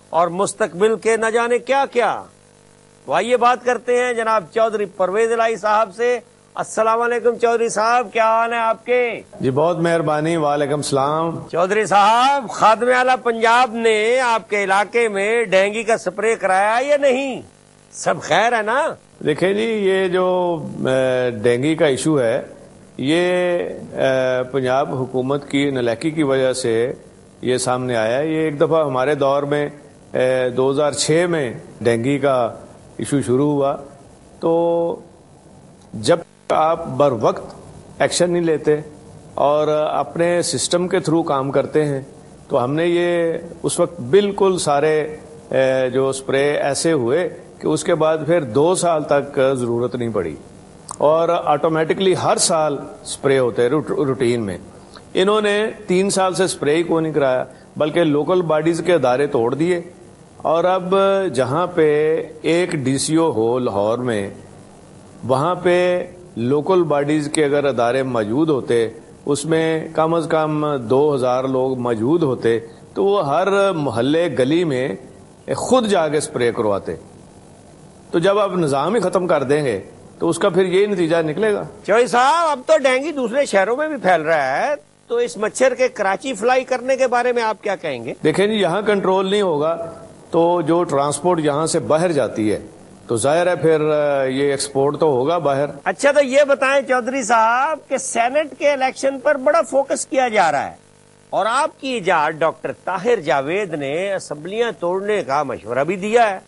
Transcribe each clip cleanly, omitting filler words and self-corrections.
اور مستقبل کے نہ جانے کیا کیا. تو آئیے بات کرتے ہیں جناب چودھری پرویز الہی صاحب سے. السلام علیکم چودھری صاحب، کیا حال ہیں آپ کے؟ جی بہت مہربانی، وعلیکم السلام. چودھری صاحب، خادم اعلیٰ پنجاب نے آپ کے علاقے میں ڈینگی کا سپرے کرایا یا نہیں؟ سب خیر ہے نا؟ دیکھیں جی، یہ جو ڈینگی کا ایشو ہے، یہ پنجاب حکومت کی نالاکی کی وجہ سے یہ سامنے آیا ہے. یہ ایک دفعہ ہمارے دور میں 2006 میں ڈینگی کا ایشو شروع ہوا. تو جب آپ بر وقت ایکشن نہیں لیتے اور اپنے سسٹم کے تھرو کام کرتے ہیں، تو ہم نے یہ اس وقت بالکل سارے جو سپرے ایسے ہوئے کہ اس کے بعد پھر 2 سال تک ضرورت نہیں پڑی، اور آٹومیٹکلی ہر سال سپرے ہوتے روٹین میں. انہوں نے 3 سال سے سپرے ہی کو نہیں کرایا، بلکہ لوکل باڈیز کے ادارے توڑ دیے. اور اب جہاں پہ ایک ڈی سی او ہو لاہور میں، وہاں پہ لوکل باڈیز کے اگر ادارے موجود ہوتے، اس میں کم از کم 2000 لوگ موجود ہوتے، تو وہ ہر محلے گلی میں خود جا کے سپرے کرواتے. تو جب آپ نظام ہی ختم کر دیں گے تو اس کا پھر یہ نتیجہ نکلے گا. چوہدری صاحب، اب تو ڈینگی دوسرے شہروں میں بھی پھیل رہا ہے، تو اس مچھر کے کراچی فلائی کرنے کے بارے میں آپ کیا کہیں گے؟ دیکھیں جی، یہاں کنٹرول نہیں ہوگا تو جو ٹرانسپورٹ یہاں سے باہر جاتی ہے تو ظاہر ہے پھر یہ ایکسپورٹ تو ہوگا باہر. اچھا، تو یہ بتائیں چودھری صاحب کہ سینٹ کے الیکشن پر بڑا فوکس کیا جا رہا ہے، اور آپ کی ایجاد ڈاکٹر طاہر جاوید نے اسمبلیاں توڑنے کا مشورہ بھی دیا ہے.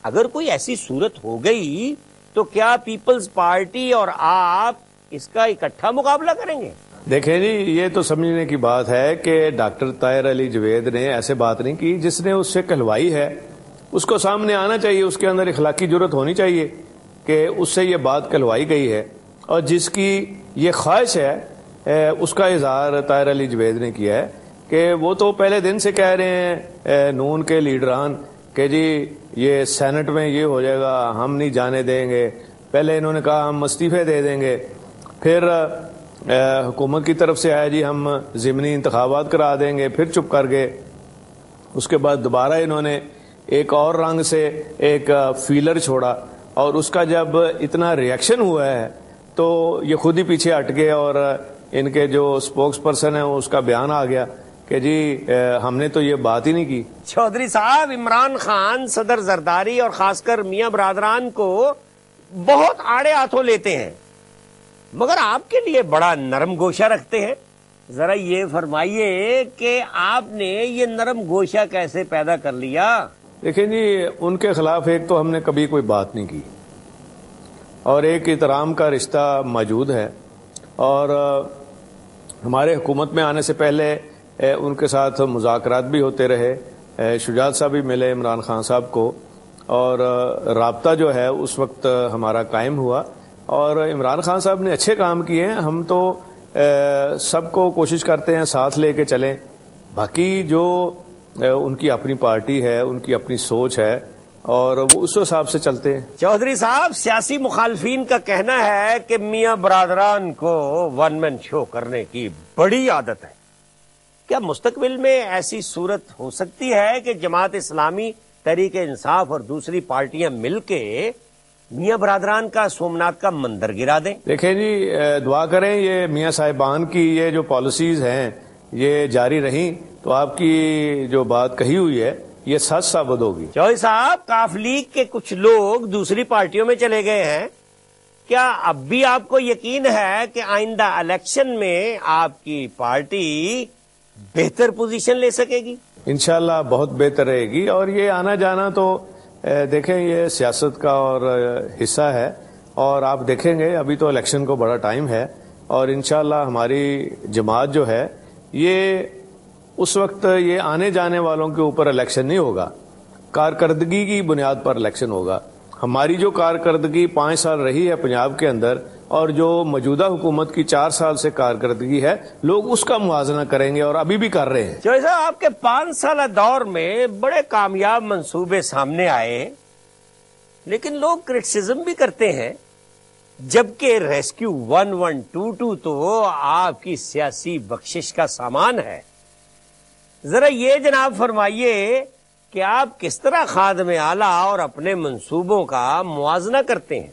اگر کوئی ایسی صورت ہو گئی تو کیا پیپلز پارٹی اور آپ اس کا اکٹھا مقابلہ کریں گے؟ دیکھیں جی، یہ تو سمجھنے کی بات ہے کہ ڈاکٹر طاہر علی جاوید نے ایسے بات نہیں کی. جس نے اس سے کہلوائی ہے اس کو سامنے آنا چاہیے، اس کے اندر اخلاقی جرات ہونی چاہیے کہ اس سے یہ بات کہلوائی گئی ہے، اور جس کی یہ خواہش ہے اس کا اظہار طاہر علی جاوید نے کیا ہے. کہ وہ تو پہلے دن سے کہہ رہے ہیں نون کے لیڈران کہ جی یہ سینٹ میں یہ ہو جائے گا، ہم نہیں جانے دیں گے. پہلے انہوں نے کہا ہم استعفے دے دیں گے، پھر حکومت کی طرف سے آیا جی ہم ضمنی انتخابات کرا دیں گے، پھر چپ کر گئے. اس کے بعد دوبارہ انہوں نے ایک اور رنگ سے ایک فیلر چھوڑا، اور اس کا جب اتنا ریئیکشن ہوا ہے تو یہ خود ہی پیچھے ہٹ گئے، اور ان کے جو اسپوکس پرسن ہیں اس کا بیان آ گیا کہ جی ہم نے تو یہ بات ہی نہیں کی. چودھری صاحب، عمران خان صدر زرداری اور خاص کر میاں برادران کو بہت آڑے ہاتھوں لیتے ہیں، مگر آپ کے لیے بڑا نرم گوشہ رکھتے ہیں. ذرا یہ فرمائیے کہ آپ نے یہ نرم گوشہ کیسے پیدا کر لیا؟ دیکھیں جی، ان کے خلاف ایک تو ہم نے کبھی کوئی بات نہیں کی، اور ایک احترام کا رشتہ موجود ہے. اور ہمارے حکومت میں آنے سے پہلے ان کے ساتھ مذاکرات بھی ہوتے رہے. شجاعت صاحب بھی ملے عمران خان صاحب کو، اور رابطہ جو ہے اس وقت ہمارا قائم ہوا. اور عمران خان صاحب نے اچھے کام کیے ہیں. ہم تو سب کو کوشش کرتے ہیں ساتھ لے کے چلیں. باقی جو ان کی اپنی پارٹی ہے، ان کی اپنی سوچ ہے، اور وہ اس حساب سے چلتے ہیں. چودھری صاحب، سیاسی مخالفین کا کہنا ہے کہ میاں برادران کو ون مین شو کرنے کی بڑی عادت ہے. کیا مستقبل میں ایسی صورت ہو سکتی ہے کہ جماعت اسلامی، تحریک انصاف اور دوسری پارٹیاں مل کے میاں برادران کا سومناتھ کا مندر گرا دیں؟ دیکھیں جی، دعا کریں یہ میاں صاحبان کی یہ جو پالیسیز ہیں یہ جاری رہیں تو آپ کی جو بات کہی ہوئی ہے یہ سچ ثابت ہوگی. چودھری صاحب، کاف لیگ کے کچھ لوگ دوسری پارٹیوں میں چلے گئے ہیں، کیا اب بھی آپ کو یقین ہے کہ آئندہ الیکشن میں آپ کی پارٹی بہتر پوزیشن لے سکے گی؟ انشاءاللہ بہت بہتر رہے گی. اور یہ آنا جانا تو دیکھیں یہ سیاست کا اور حصہ ہے، اور آپ دیکھیں گے ابھی تو الیکشن کو بڑا ٹائم ہے، اور انشاءاللہ ہماری جماعت جو ہے یہ اس وقت یہ آنے جانے والوں کے اوپر الیکشن نہیں ہوگا، کارکردگی کی بنیاد پر الیکشن ہوگا. ہماری جو کارکردگی 5 سال رہی ہے پنجاب کے اندر، اور جو موجودہ حکومت کی 4 سال سے کارکردگی ہے، لوگ اس کا موازنہ کریں گے، اور ابھی بھی کر رہے ہیں. چودھری صاحب، آپ کے 5 سالہ دور میں بڑے کامیاب منصوبے سامنے آئے، لیکن لوگ کرٹیسزم بھی کرتے ہیں، جبکہ ریسکیو 1122 تو آپ کی سیاسی بخشش کا سامان ہے. ذرا یہ جناب فرمائیے کہ آپ کس طرح خادم اعلیٰ اور اپنے منصوبوں کا موازنہ کرتے ہیں؟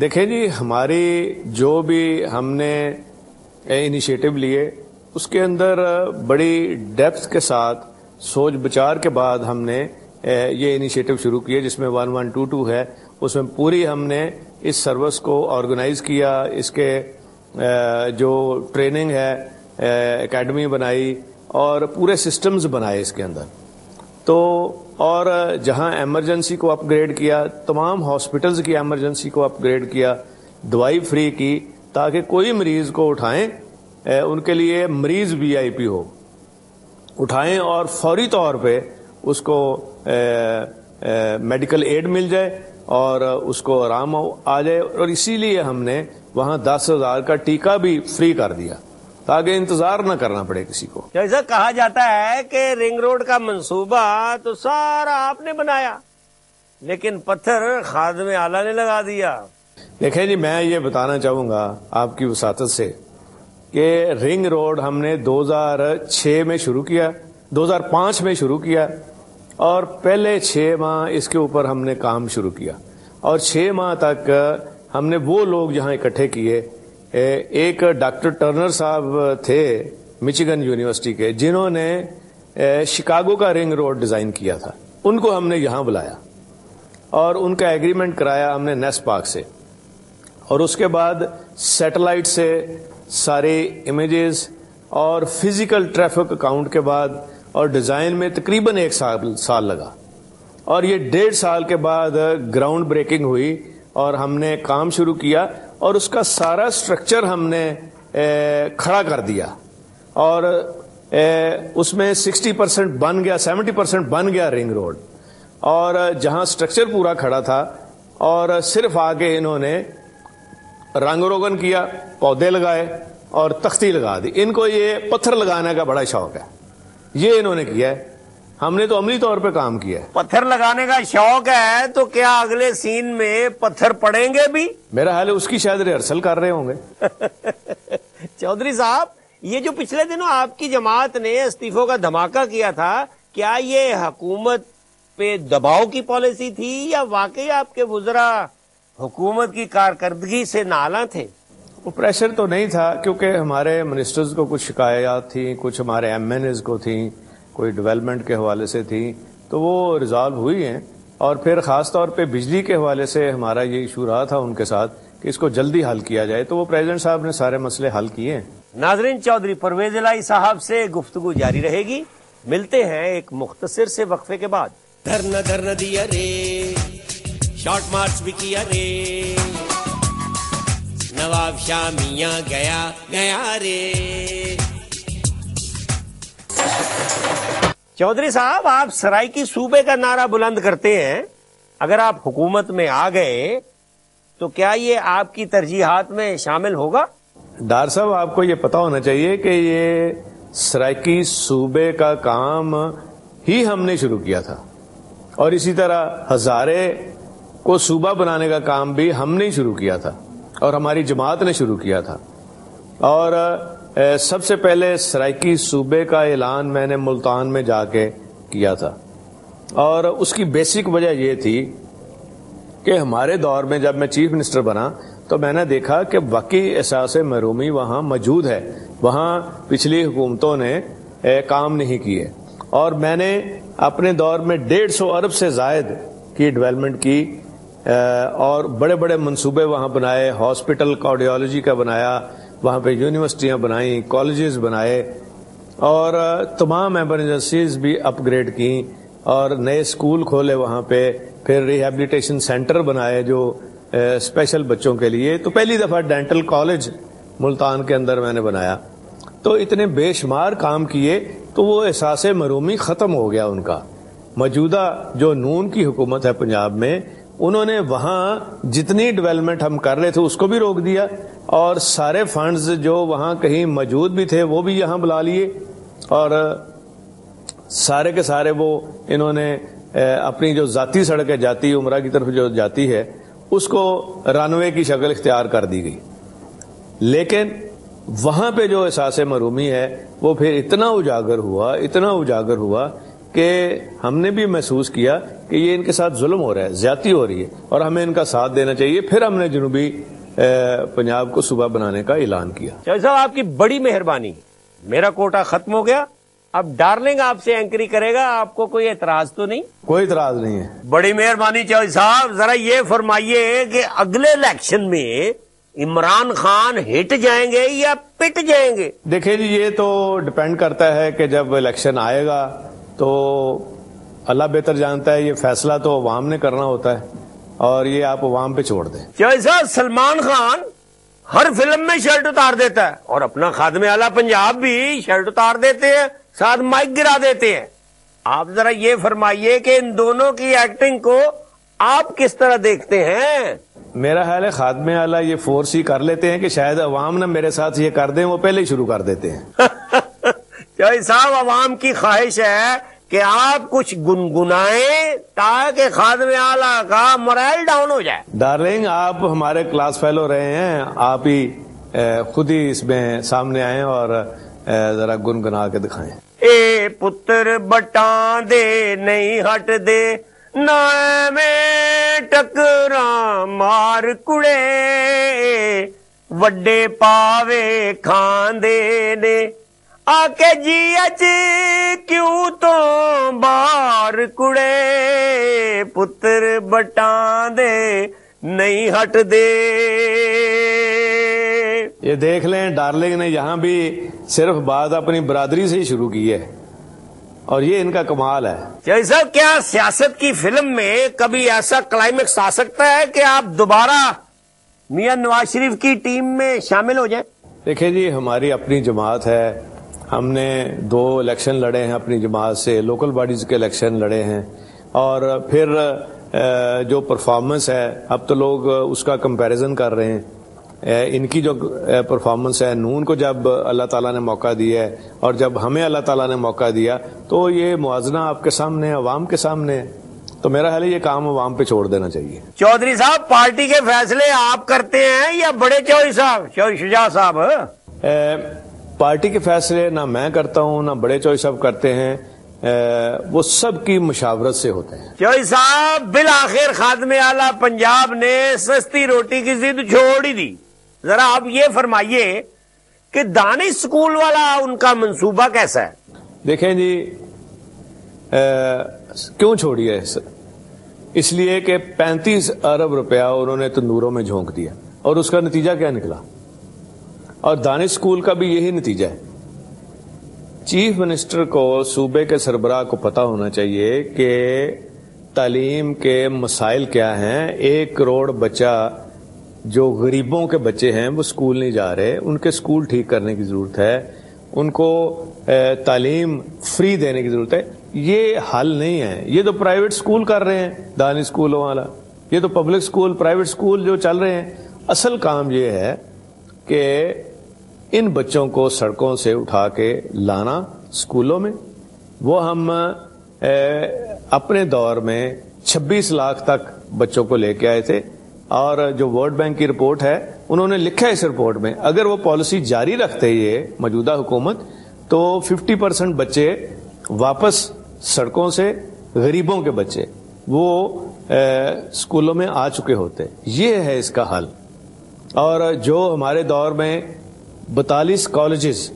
دیکھیں جی، ہماری جو بھی ہم نے انیشیٹو لیے اس کے اندر بڑی ڈیپتھ کے ساتھ سوچ بچار کے بعد ہم نے یہ انیشیٹو شروع کیے، جس میں 1122 ہے، اس میں پوری ہم نے اس سروس کو آرگنائز کیا، اس کے جو ٹریننگ ہے اکیڈمی بنائی اور پورے سسٹمز بنائے اس کے اندر. تو اور جہاں ایمرجنسی کو اپ گریڈ کیا، تمام ہاسپٹلز کی ایمرجنسی کو اپ گریڈ کیا، دوائی فری کی تاکہ کوئی مریض کو اٹھائیں، ان کے لیے مریض VIP ہو، اٹھائیں اور فوری طور پہ اس کو میڈیکل ایڈ مل جائے اور اس کو آرام آ جائے. اور اسی لیے ہم نے وہاں 10,000 کا ٹیکہ بھی فری کر دیا تاکہ انتظار نہ کرنا پڑے کسی کو. جیسا کہا جاتا ہے کہ رنگ روڈ کا منصوبہ تو سارا آپ نے بنایا، لیکن پتھر خادم اعلیٰ نے لگا دیا. دیکھیں جی، میں یہ بتانا چاہوں گا آپ کی وساطت سے کہ رنگ روڈ ہم نے 2006 میں شروع کیا، 2005 میں شروع کیا، اور پہلے 6 ماہ اس کے اوپر ہم نے کام شروع کیا، اور 6 ماہ تک ہم نے وہ لوگ جہاں اکٹھے کیے. ایک ڈاکٹر ٹرنر صاحب تھے مچیگن یونیورسٹی کے، جنہوں نے شکاگو کا رنگ روڈ ڈیزائن کیا تھا، ان کو ہم نے یہاں بلایا اور ان کا ایگریمنٹ کرایا ہم نے نیس پارک سے، اور اس کے بعد سیٹلائٹ سے سارے امیجز اور فزیکل ٹریفک اکاؤنٹ کے بعد اور ڈیزائن میں تقریباً 1 سال لگا، اور یہ 1.5 سال کے بعد گراؤنڈ بریکنگ ہوئی اور ہم نے کام شروع کیا اور اس کا سارا سٹرکچر ہم نے کھڑا کر دیا، اور اس میں 60% بن گیا، 70% بن گیا رنگ روڈ. اور جہاں سٹرکچر پورا کھڑا تھا اور صرف آگے انہوں نے رنگ روگن کیا، پودے لگائے اور تختی لگا دی. ان کو یہ پتھر لگانے کا بڑا شوق ہے، یہ انہوں نے کیا ہے، ہم نے تو عملی طور پہ کام کیا ہے. پتھر لگانے کا شوق ہے تو کیا اگلے سین میں پتھر پڑیں گے بھی؟ میرا حال ہے اس کی شاید ریہرسل کر رہے ہوں گے. چودھری صاحب، یہ جو پچھلے دنوں آپ کی جماعت نے استعفوں کا دھماکہ کیا تھا، کیا یہ حکومت پہ دباؤ کی پالیسی تھی یا واقعی آپ کے وزراء حکومت کی کارکردگی سے نالاں تھے؟ وہ پریشر تو نہیں تھا، کیونکہ ہمارے منسٹرز کو کچھ شکایات تھیں، کچھ ہمارے MNAs کو تھیں، کوئی ڈیولپمنٹ کے حوالے سے تھیں، تو وہ ریزالو ہوئی ہیں. اور پھر خاص طور پہ بجلی کے حوالے سے ہمارا یہ ایشو رہا تھا ان کے ساتھ کہ اس کو جلدی حل کیا جائے، تو وہ پریزیڈنٹ صاحب نے سارے مسئلے حل کیے ہیں. ناظرین، چودھری پرویز الہی صاحب سے گفتگو جاری رہے گی. ملتے ہیں ایک مختصر سے وقفے کے بعد. دھرنا دیا رے، شارٹ مارچ بھی کیا رے، نواب شاہ میاں گیا گیا رے. چودھری صاحب، آپ سرائیکی صوبے کا نعرہ بلند کرتے ہیں. اگر آپ حکومت میں آ گئے تو کیا یہ آپ کی ترجیحات میں شامل ہوگا؟ ڈار صاحب، آپ کو یہ پتا ہونا چاہیے کہ یہ سرائیکی صوبے کا کام ہی ہم نے شروع کیا تھا، اور اسی طرح ہزارے کو صوبہ بنانے کا کام بھی ہم نے شروع کیا تھا اور ہماری جماعت نے شروع کیا تھا. اور سب سے پہلے سرائیکی صوبے کا اعلان میں نے ملتان میں جا کے کیا تھا، اور اس کی بیسک وجہ یہ تھی کہ ہمارے دور میں جب میں چیف منسٹر بنا تو میں نے دیکھا کہ واقعی احساس محرومی وہاں موجود ہے، وہاں پچھلی حکومتوں نے کام نہیں کیے، اور میں نے اپنے دور میں 150 ارب سے زائد کی ڈیولپمنٹ کی، اور بڑے بڑے منصوبے وہاں بنائے، ہاسپٹل کارڈیالوجی کا بنایا، وہاں پہ یونیورسٹیاں بنائیں، کالجز بنائے، اور تمام ایمرجنسیز بھی اپ گریڈ کی، اور نئے اسکول کھولے وہاں پہ، پھر ریہیبلیٹیشن سینٹر بنائے جو اسپیشل بچوں کے لیے. تو پہلی دفعہ ڈینٹل کالج ملتان کے اندر میں نے بنایا. تو اتنے بے شمار کام کیے تو وہ احساس محرومی ختم ہو گیا ان کا. موجودہ جو نون کی حکومت ہے پنجاب میں، انہوں نے وہاں جتنی ڈیولپمنٹ ہم کر رہے تھے اس کو بھی روک دیا، اور سارے فنڈز جو وہاں کہیں موجود بھی تھے وہ بھی یہاں بلا لیے، اور سارے کے سارے وہ انہوں نے اپنی جو ذاتی سڑکیں جاتی عمرہ کی طرف جو جاتی ہے اس کو رن وے کی شکل اختیار کر دی گئی. لیکن وہاں پہ جو احساس محرومی ہے وہ پھر اتنا اجاگر ہوا کہ ہم نے بھی محسوس کیا کہ یہ ان کے ساتھ ظلم ہو رہا ہے، زیادتی ہو رہی ہے، اور ہمیں ان کا ساتھ دینا چاہیے. پھر ہم نے جنوبی پنجاب کو صوبہ بنانے کا اعلان کیا. چودھری صاحب آپ کی بڑی مہربانی، میرا کوٹا ختم ہو گیا. اب ڈارلنگ آپ سے اینکری کرے گا، آپ کو کوئی اعتراض تو نہیں؟ کوئی اعتراض نہیں ہے. بڑی مہربانی چودھری صاحب، ذرا یہ فرمائیے کہ اگلے الیکشن میں عمران خان ہٹ جائیں گے یا پٹ جائیں گے؟ دیکھیں جی، یہ تو ڈپینڈ کرتا ہے کہ جب الیکشن آئے گا تو اللہ بہتر جانتا ہے. یہ فیصلہ تو عوام نے کرنا ہوتا ہے اور یہ آپ عوام پہ چھوڑ دیں. چودھری صاحب، سلمان خان ہر فلم میں شرٹ اتار دیتا ہے اور اپنا خادم اعلیٰ پنجاب بھی شرٹ اتار دیتے ہیں، ساتھ مائک گرا دیتے ہیں. آپ ذرا یہ فرمائیے کہ ان دونوں کی ایکٹنگ کو آپ کس طرح دیکھتے ہیں؟ میرا خیال ہے خادم اعلیٰ یہ فورس ہی کر لیتے ہیں کہ شاید عوام نہ میرے ساتھ یہ کر دیں، وہ پہلے ہی شروع کر دیتے ہیں. چودھری صاحب، عوام کی خواہش ہے کہ آپ کچھ گنگنائیں تاکہ خادم اعلیٰ کا مورائل ڈاؤن ہو جائے. ڈارلنگ، آپ ہمارے کلاس فیلو رہے ہیں، آپ ہی خود ہی اس میں سامنے آئیں اور ذرا گنگنا کے دکھائیں. اے پتر بٹاں دے نہیں ہٹ دے، نہ میں ٹکرا مار کڑے، وڈے پاوے کھاندے نے آ کے جی اچ کیوں تو بار کڑے، پتر بٹاں دے نہیں ہٹ دے. یہ دیکھ لیں، ڈارلنگ نے یہاں بھی صرف بات اپنی برادری سے ہی شروع کی ہے اور یہ ان کا کمال ہے. چودھری صاحب، کیا سیاست کی فلم میں کبھی ایسا کلائمیکس آ سکتا ہے کہ آپ دوبارہ میاں نواز شریف کی ٹیم میں شامل ہو جائیں؟ دیکھیں جی، ہماری اپنی جماعت ہے، ہم نے 2 الیکشن لڑے ہیں اپنی جماعت سے، لوکل باڈیز کے الیکشن لڑے ہیں، اور پھر جو پرفارمنس ہے اب تو لوگ اس کا کمپیریزن کر رہے ہیں. ان کی جو پرفارمنس ہے، نون کو جب اللہ تعالیٰ نے موقع دیا ہے اور جب ہمیں اللہ تعالیٰ نے موقع دیا، تو یہ موازنہ آپ کے سامنے، عوام کے سامنے ہے. تو میرا خیال ہے یہ کام عوام پہ چھوڑ دینا چاہیے. چودھری صاحب، پارٹی کے فیصلے آپ کرتے ہیں یا بڑے چودھری صاحب، چودھری شجاع صاحب؟ پارٹی کے فیصلے نہ میں کرتا ہوں، نہ بڑے چودھری صاحب کرتے ہیں، وہ سب کی مشاورت سے ہوتے ہیں. چودھری صاحب، بالآخر خادم اعلیٰ پنجاب نے سستی روٹی کی ضد چھوڑ ہی دی. ذرا آپ یہ فرمائیے کہ دانش اسکول والا ان کا منصوبہ کیسا ہے؟ دیکھیں جی، کیوں چھوڑی ہے؟ اس لیے کہ 35 ارب روپیہ انہوں نے تندوروں میں جھونک دیا، اور اس کا نتیجہ کیا نکلا؟ اور دانش اسکول کا بھی یہی نتیجہ ہے. چیف منسٹر کو، صوبے کے سربراہ کو پتا ہونا چاہیے کہ تعلیم کے مسائل کیا ہیں. 1 کروڑ بچہ جو غریبوں کے بچے ہیں وہ اسکول نہیں جا رہے، ان کے اسکول ٹھیک کرنے کی ضرورت ہے، ان کو تعلیم فری دینے کی ضرورت ہے. یہ حل نہیں ہے. یہ تو پرائیویٹ اسکول کر رہے ہیں، دانش اسکولوں والا، یہ تو پبلک اسکول، پرائیویٹ اسکول جو چل رہے ہیں. اصل کام یہ ہے کہ ان بچوں کو سڑکوں سے اٹھا کے لانا اسکولوں میں. وہ ہم اپنے دور میں 26 لاکھ تک بچوں کو لے کے آئے تھے، اور جو ورلڈ بینک کی رپورٹ ہے انہوں نے لکھا ہے اس رپورٹ میں، اگر وہ پالیسی جاری رکھتے یہ موجودہ حکومت تو 50% بچے واپس سڑکوں سے، غریبوں کے بچے وہ اسکولوں میں آ چکے ہوتے. یہ ہے اس کا حل. اور جو ہمارے دور میں 42 کالجز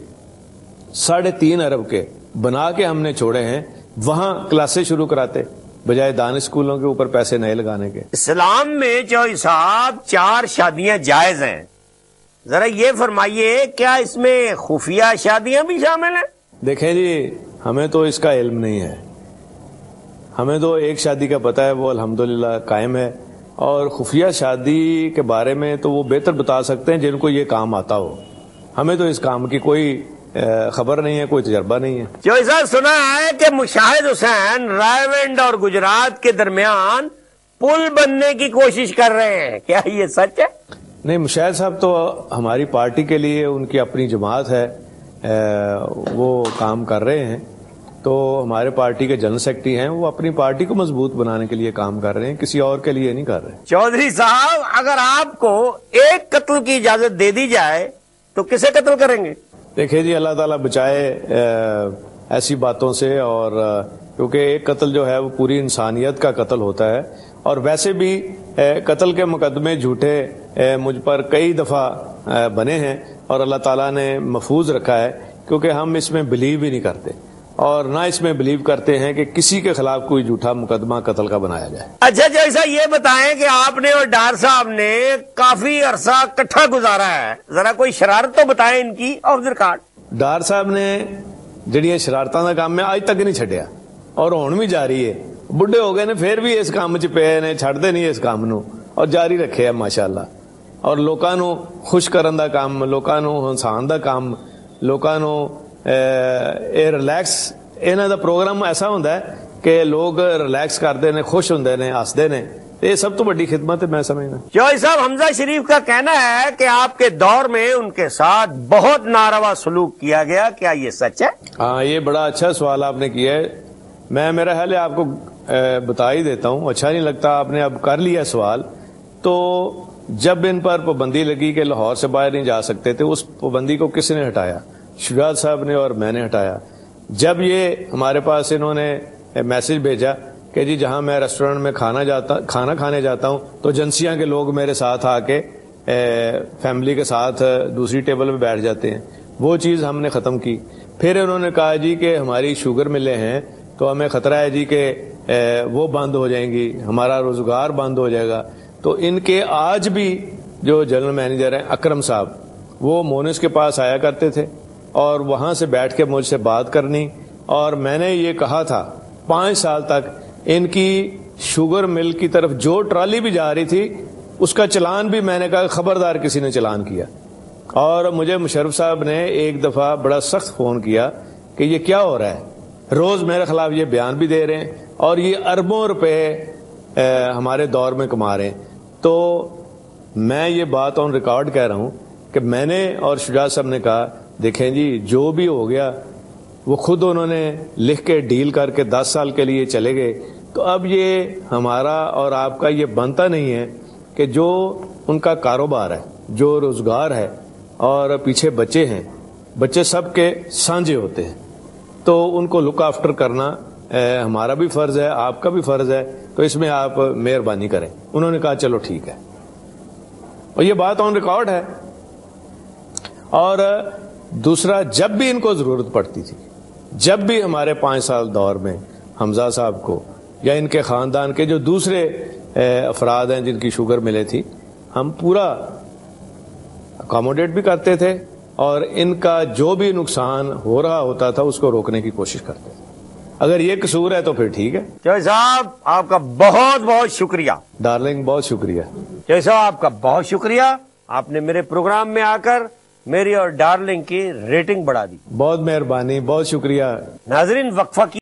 3.5 ارب کے بنا کے ہم نے چھوڑے ہیں، وہاں کلاسیں شروع کراتے بجائے دانش اسکولوں کے اوپر پیسے نئے لگانے کے. اسلام میں چودھری صاحب 4 شادیاں جائز ہیں. ذرا یہ فرمائیے، کیا اس میں خفیہ شادیاں بھی شامل ہیں؟ دیکھیں جی، ہمیں تو اس کا علم نہیں ہے. ہمیں تو ایک شادی کا پتہ ہے، وہ الحمدللہ قائم ہے، اور خفیہ شادی کے بارے میں تو وہ بہتر بتا سکتے ہیں جن کو یہ کام آتا ہو. ہمیں تو اس کام کی کوئی خبر نہیں ہے، کوئی تجربہ نہیں ہے. چودھری صاحب، سنا ہے کہ مشاہد حسین رائے اور گجرات کے درمیان پل بننے کی کوشش کر رہے ہیں، کیا یہ سچ ہے؟ نہیں، مشاہد صاحب تو ہماری پارٹی کے لیے، ان کی اپنی جماعت ہے، وہ کام کر رہے ہیں. تو ہمارے پارٹی کے جنرل سیکرٹری ہیں، وہ اپنی پارٹی کو مضبوط بنانے کے لیے کام کر رہے ہیں، کسی اور کے لیے نہیں کر رہے. چودھری صاحب، اگر آپ کو ایک قتل کی اجازت دے دی جائے تو کسے قتل کریں گے؟ دیکھیں جی، اللہ تعالیٰ بچائے ایسی باتوں سے، اور کیونکہ ایک قتل جو ہے وہ پوری انسانیت کا قتل ہوتا ہے. اور ویسے بھی قتل کے مقدمے جھوٹے مجھ پر کئی دفعہ بنے ہیں اور اللہ تعالیٰ نے محفوظ رکھا ہے، کیونکہ ہم اس میں بلیو ہی نہیں کرتے اور نہ اس میں بلیو کرتے ہیں کہ کسی کے خلاف کوئی جھوٹا مقدمہ قتل کا بنایا جائے. اچھا جیسا یہ بتائیں کہ آپ نے اور ڈار صاحب نے کافی عرصہ کٹھا گزارا ہے، ذرا کوئی شرارت تو بتائیں ان کی آف دی ریکارڈ. ڈار صاحب نے جڑیاں شرارتاں دا کام میں آج تک نہیں چھڈیا اور ہون بھی جاری ہے. بڈھے ہو گئے نے پھر بھی اس کام چ پے نے، چھڈدے نہیں اس کام نو اور جاری رکھے ہے ماشاءاللہ. اور لوکاں نو خوش کرن دا کام، لوکاں نو ہنسان دا کام، لوکاں نو اے ریلیکس انہاں دا پروگرام ایسا ہوندا ہے کہ لوگ ریلیکس کردے نے، خوش ہوندے نے، ہسدے نے. یہ سب تو بڑی خدمت ہے میں سمجھنا. چوہدری صاحب، حمزہ شریف کا کہنا ہے کہ آپ کے دور میں ان کے ساتھ بہت ناروا سلوک کیا گیا، کیا یہ سچ ہے؟ ہاں، یہ بڑا اچھا سوال آپ نے کیا ہے. میں میرا حال ہے آپ کو بتا ہی دیتا ہوں، اچھا نہیں لگتا آپ نے اب کر لیا سوال. تو جب ان پر پابندی لگی کہ لاہور سے باہر نہیں جا سکتے تھے، اس پابندی کو کس نے ہٹایا؟ شجاعت صاحب نے اور میں نے ہٹایا. جب یہ ہمارے پاس انہوں نے میسج بھیجا کہ جی جہاں میں ریسٹورینٹ میں کھانا کھانے جاتا ہوں تو ایجنسیاں کے لوگ میرے ساتھ آ کے فیملی کے ساتھ دوسری ٹیبل پہ بیٹھ جاتے ہیں، وہ چیز ہم نے ختم کی. پھر انہوں نے کہا جی کہ ہماری شوگر ملیں ہیں تو ہمیں خطرہ ہے جی کہ وہ بند ہو جائیں گی، ہمارا روزگار بند ہو جائے گا. تو ان کے آج بھی جو جنرل مینیجر ہیں اکرم صاحب، وہ مونس کے پاس آیا کرتے تھے اور وہاں سے بیٹھ کے مجھ سے بات کرنی. اور میں نے یہ کہا تھا 5 سال تک ان کی شوگر مل کی طرف جو ٹرالی بھی جا رہی تھی اس کا چلان بھی میں نے کہا خبردار کسی نے چلان کیا. اور مجھے مشرف صاحب نے ایک دفعہ بڑا سخت فون کیا کہ یہ کیا ہو رہا ہے، روز میرے خلاف یہ بیان بھی دے رہے ہیں اور یہ اربوں روپے ہمارے دور میں کما رہے ہیں. تو میں یہ بات آن ریکارڈ کہہ رہا ہوں کہ میں نے اور شجاعت صاحب نے کہا دیکھیں جی جو بھی ہو گیا وہ خود انہوں نے لکھ کے ڈیل کر کے 10 سال کے لیے چلے گئے. تو اب یہ ہمارا اور آپ کا یہ بنتا نہیں ہے کہ جو ان کا کاروبار ہے، جو روزگار ہے اور پیچھے بچے ہیں، بچے سب کے سانجے ہوتے ہیں، تو ان کو لک آفٹر کرنا ہمارا بھی فرض ہے، آپ کا بھی فرض ہے. تو اس میں آپ مہربانی کریں. انہوں نے کہا چلو ٹھیک ہے، اور یہ بات آن ریکارڈ ہے. اور دوسرا، جب بھی ان کو ضرورت پڑتی تھی، جب بھی ہمارے 5 سال دور میں حمزہ صاحب کو یا ان کے خاندان کے جو دوسرے افراد ہیں جن کی شوگر ملے تھی، ہم پورا اکاموڈیٹ بھی کرتے تھے اور ان کا جو بھی نقصان ہو رہا ہوتا تھا اس کو روکنے کی کوشش کرتے تھے. اگر یہ قصور ہے تو پھر ٹھیک ہے. چوہدری صاحب آپ کا بہت بہت شکریہ. ڈارلنگ بہت شکریہ. چوہدری صاحب آپ کا بہت شکریہ، آپ نے میرے پروگرام میں آ کر میری اور ڈارلنگ کی ریٹنگ بڑھا دی. بہت مہربانی، بہت شکریہ. ناظرین، وقفہ کی